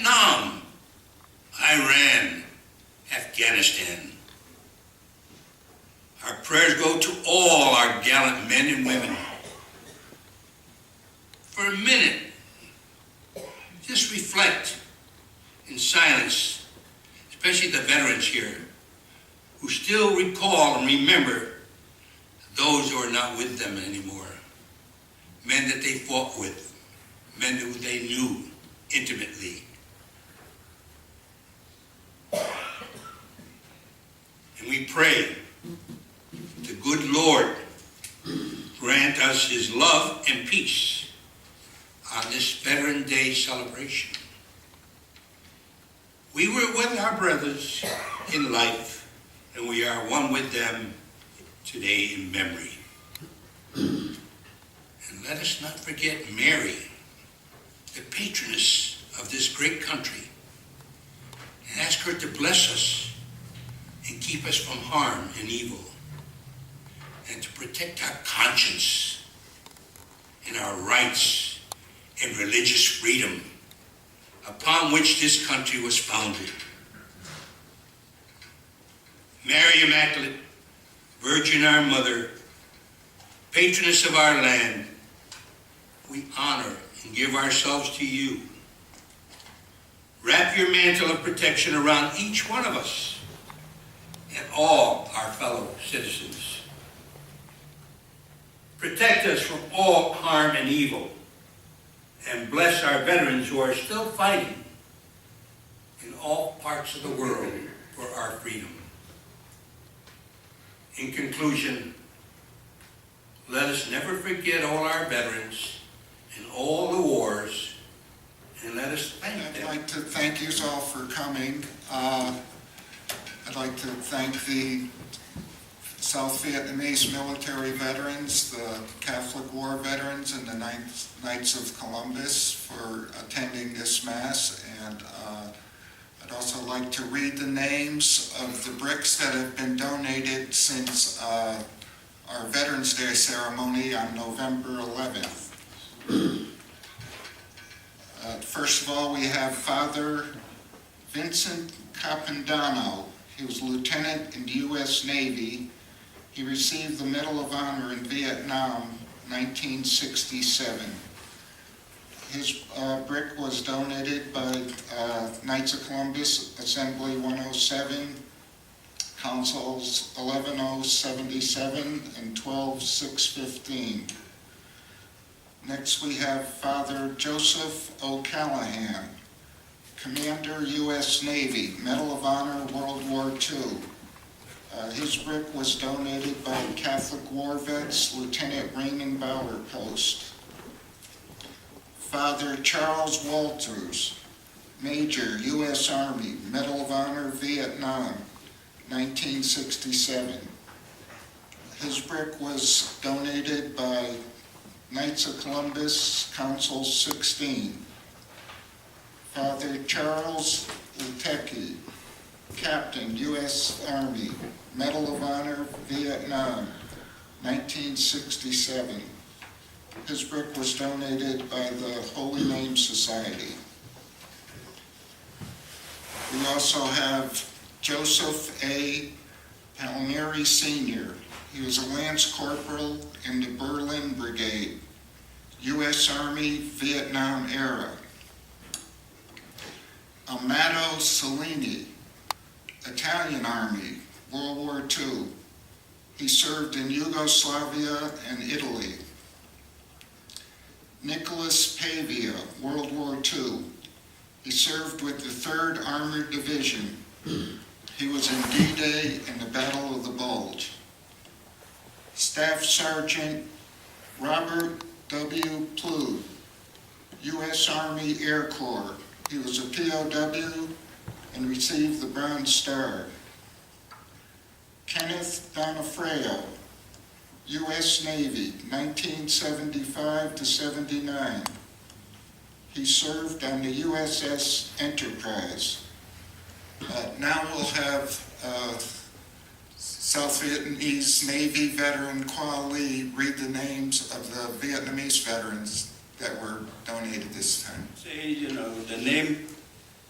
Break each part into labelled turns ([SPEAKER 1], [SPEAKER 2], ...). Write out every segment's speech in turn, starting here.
[SPEAKER 1] Vietnam, Iran, Afghanistan. Our prayers go to all our gallant men and women. For a minute, just reflect in silence, especially the veterans here, who still recall and remember those who are not with them anymore. Men that they fought with, men who they knew intimately. And we pray the good Lord grant us his love and peace on this Veteran Day celebration. We were with our brothers in life, and we are one with them today in memory. And let us not forget Mary, the patroness of this great country, and ask her to bless us and keep us from harm and evil, and to protect our conscience and our rights and religious freedom upon which this country was founded. Mary Immaculate, Virgin our Mother, patroness of our land, we honor and give ourselves to you. Wrap your mantle of protection around each one of us and all our fellow citizens. Protect us from all harm and evil, and bless our veterans who are still fighting in all parts of the world for our freedom. In conclusion, let us never forget all our veterans and all the wars, and let us thank them.
[SPEAKER 2] I'd like to thank you all for coming. I'd like to thank the South Vietnamese military veterans, the Catholic War veterans, and the Knights of Columbus for attending this Mass. And I'd also like to read the names of the bricks that have been donated since our Veterans Day ceremony on November 11th. First of all, we have Father Vincent Capandano. He was lieutenant in the U.S. Navy. He received the Medal of Honor in Vietnam, 1967. His brick was donated by Knights of Columbus, Assembly 107, Councils 11077 and 12615. Next we have Father Joseph O'Callahan, Commander, U.S. Navy, Medal of Honor, World War II. His brick was donated by Catholic War Vets, Lieutenant Raymond Bauer Post. Father Charles Walters, Major, U.S. Army, Medal of Honor, Vietnam, 1967. His brick was donated by Knights of Columbus, Council 16. Father Charles Lutecki, Captain, U.S. Army, Medal of Honor, Vietnam, 1967. His brick was donated by the Holy Name Society. We also have Joseph A. Palmieri Sr. He was a Lance Corporal in the Berlin Brigade, U.S. Army, Vietnam era. Amato Cellini, Italian Army, World War II. He served in Yugoslavia and Italy. Nicholas Pavia, World War II. He served with the 3rd Armored Division. He was in D-Day in the Battle of the Bulge. Staff Sergeant Robert W. Plough, U.S. Army Air Corps. He was a POW and received the Bronze Star. Kenneth Donofrio, U.S. Navy, 1975 to 79. He served on the USS Enterprise. Now we'll have South Vietnamese Navy veteran Qua Lee read the names of the Vietnamese veterans that were donated this time.
[SPEAKER 1] Say, the name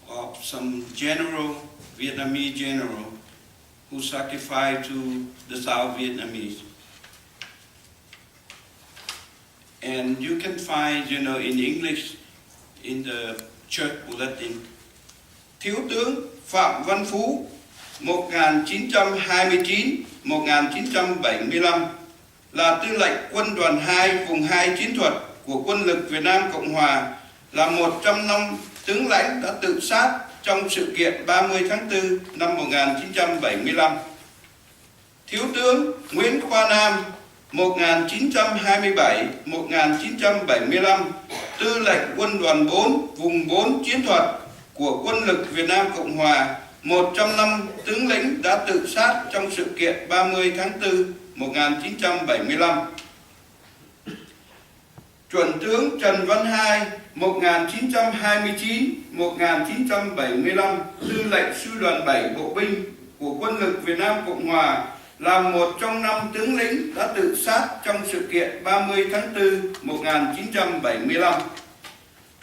[SPEAKER 3] of some Vietnamese general who sacrificed to the South Vietnamese. And you can find, in English, in the church bulletin, Thiếu tướng Phạm Văn Phú 1929-1975 là tư lệnh quân đoàn 2 vùng 2 chiến thuật của quân lực Việt Nam Cộng Hòa, là một trong 5 tướng lãnh đã tự sát trong sự kiện 30 tháng 4 năm 1975. Thiếu tướng Nguyễn Khoa Nam 1927-1975, tư lệnh quân đoàn 4 vùng 4 chiến thuật của quân lực Việt Nam Cộng Hòa, một trong 5 tướng lĩnh đã tự sát trong sự kiện 30 tháng 4 1975. Chuẩn tướng Trần Văn Hai 1929-1975, tư lệnh sư đoàn 7 bộ binh của quân lực Việt Nam Cộng Hòa, là một trong 5 tướng lĩnh đã tự sát trong sự kiện 30 tháng 4 1975.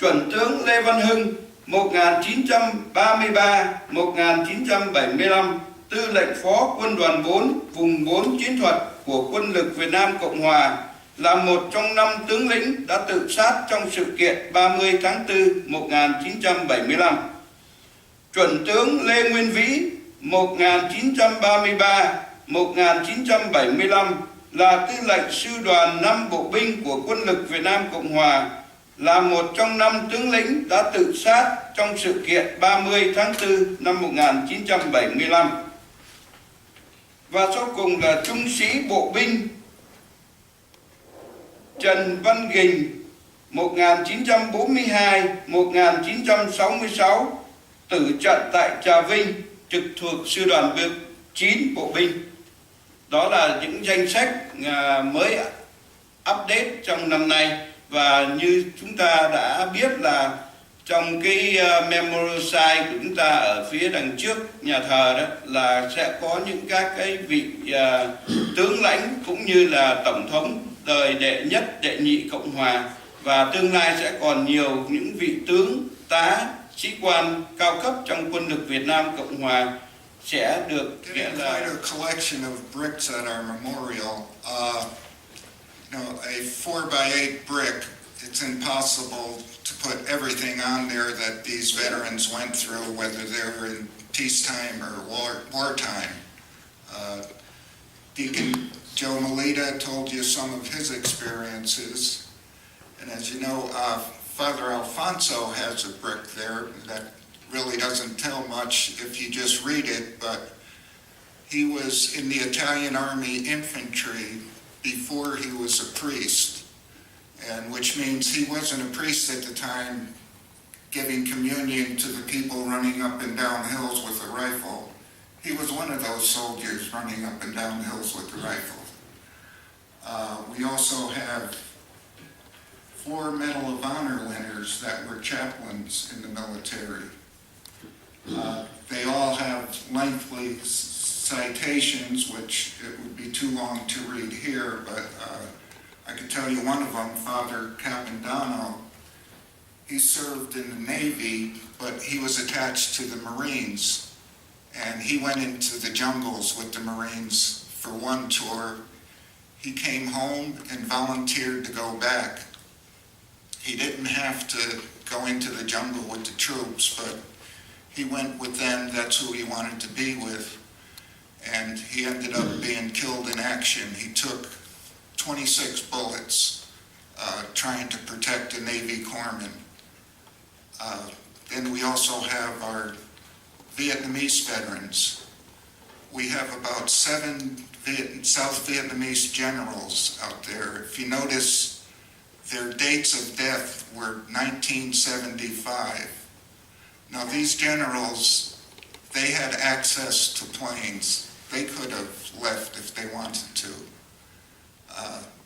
[SPEAKER 3] Chuẩn tướng Lê Văn Hưng 1933-1975, tư lệnh phó quân đoàn 4 vùng 4 chiến thuật của quân lực Việt Nam Cộng Hòa, là một trong 5 tướng lĩnh đã tự sát trong sự kiện 30 tháng 4 1975. Chuẩn tướng Lê Nguyên Vĩ 1933-1975, là tư lệnh sư đoàn 5 bộ binh của quân lực Việt Nam Cộng Hòa, là một trong 5 tướng lĩnh đã tự sát trong sự kiện 30 tháng 4 năm 1975. Và sau cùng là trung sĩ bộ binh Trần Văn Gình 1942-1966, tử trận tại Trà Vinh, trực thuộc sư đoàn 9 bộ binh. Đó là những danh sách mới update trong năm nay. Và như chúng ta đã biết là trong cái memorial site của chúng ta ở phía đằng trước nhà thờ đó là sẽ có những các cái vị tướng lãnh cũng như là tổng thống đời đệ nhất, đệ nhị Cộng Hòa, và tương lai sẽ còn nhiều những vị tướng tá, sĩ quan cao cấp trong quân lực Việt Nam Cộng Hòa sẽ được
[SPEAKER 2] nghĩa là quite a collection of bricks at our memorial. A 4x8 brick, it's impossible to put everything on there that these veterans went through, whether they were in peacetime or wartime. Deacon Joe Melita told you some of his experiences, and as you know, Father Alfonso has a brick there that really doesn't tell much if you just read it, but he was in the Italian Army infantry before he was a priest, and which means he wasn't a priest at the time giving communion to the people running up and down hills with a rifle. He was one of those soldiers running up and down hills with a rifle. We also have 4 Medal of Honor winners that were chaplains in the military. They all have lengthy citations, which it would be too long to read here, but I could tell you one of them, Father Capandano. He served in the Navy, but he was attached to the Marines, and he went into the jungles with the Marines for one tour. He came home and volunteered to go back. He didn't have to go into the jungle with the troops, but he went with them. That's who he wanted to be with. And he ended up being killed in action. He took 26 bullets trying to protect a Navy corpsman. Then we also have our Vietnamese veterans. We have about 7 South Vietnamese generals out there. If you notice, their dates of death were 1975. Now these generals, they had access to planes. They could have left if they wanted to.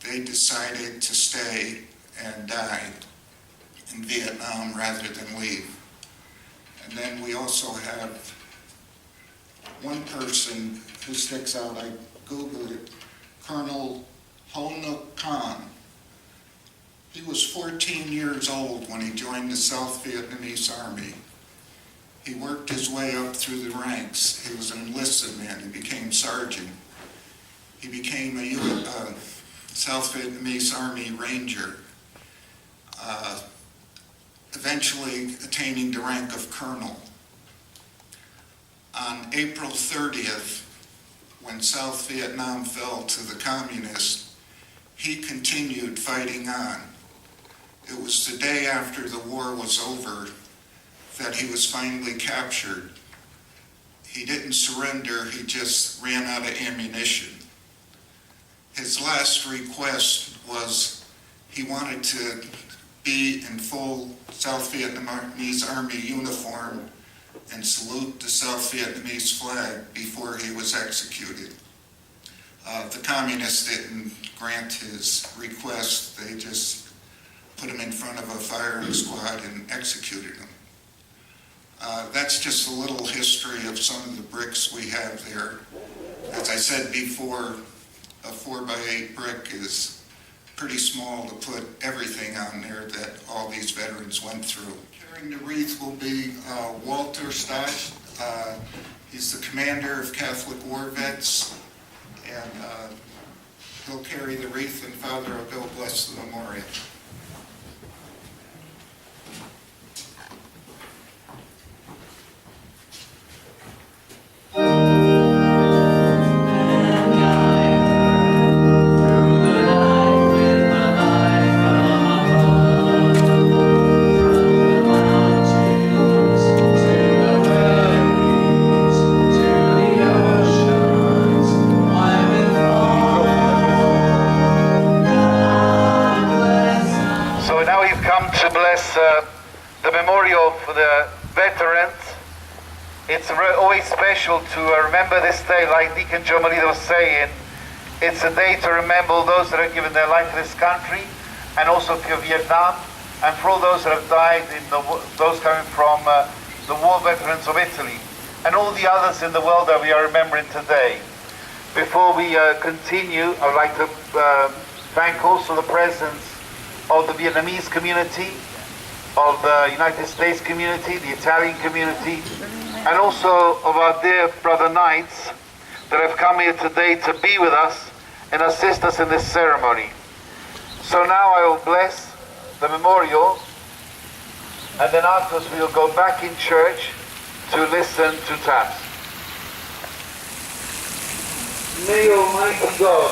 [SPEAKER 2] They decided to stay and die in Vietnam rather than leave. And then we also have one person who sticks out. I Googled it, Colonel Ho Ngoc Khan. He was 14 years old when he joined the South Vietnamese Army. He worked his way up through the ranks. He was an enlisted man. He became sergeant. He became a South Vietnamese Army Ranger, eventually attaining the rank of colonel. On April 30th, when South Vietnam fell to the communists, he continued fighting on. It was the day after the war was over that he was finally captured. He didn't surrender, he just ran out of ammunition. His last request was he wanted to be in full South Vietnamese Army uniform and salute the South Vietnamese flag before he was executed. The communists didn't grant his request. They just put him in front of a firing squad and executed him. That's just a little history of some of the bricks we have there. As I said before, a 4x8 brick is pretty small to put everything on there that all these veterans went through. Carrying the wreath will be Walter Stosh. He's the commander of Catholic War Vets, and he'll carry the wreath, and Father will go bless the memorial.
[SPEAKER 4] The memorial for the veterans. It's always special to remember this day, like Deacon Joe Melita was saying. It's a day to remember all those that have given their life to this country, and also for Vietnam, and for all those that have died, those coming from the war veterans of Italy, and all the others in the world that we are remembering today. Before we continue, I would like to thank also the presence of the Vietnamese community, of the United States community, the Italian community, and also of our dear brother knights that have come here today to be with us and assist us in this ceremony. So now I will bless the memorial, and then afterwards we will go back in church to listen to taps. May Almighty God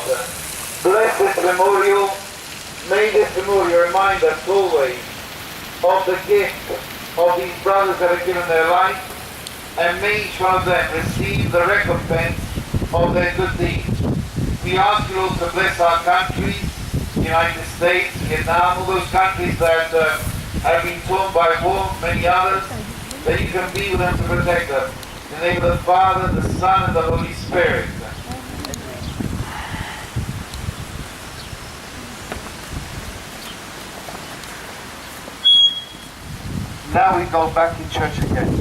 [SPEAKER 4] bless this memorial. May this memorial remind us always of the gift of these brothers that have given their life, and may each one of them receive the recompense of their good deeds. We ask you, Lord, to bless our countries, the United States, Vietnam, all those countries that have been torn by war, many others, that you can be with them to protect them. In the name of the Father, the Son, and the Holy Spirit. Now we go back in church again.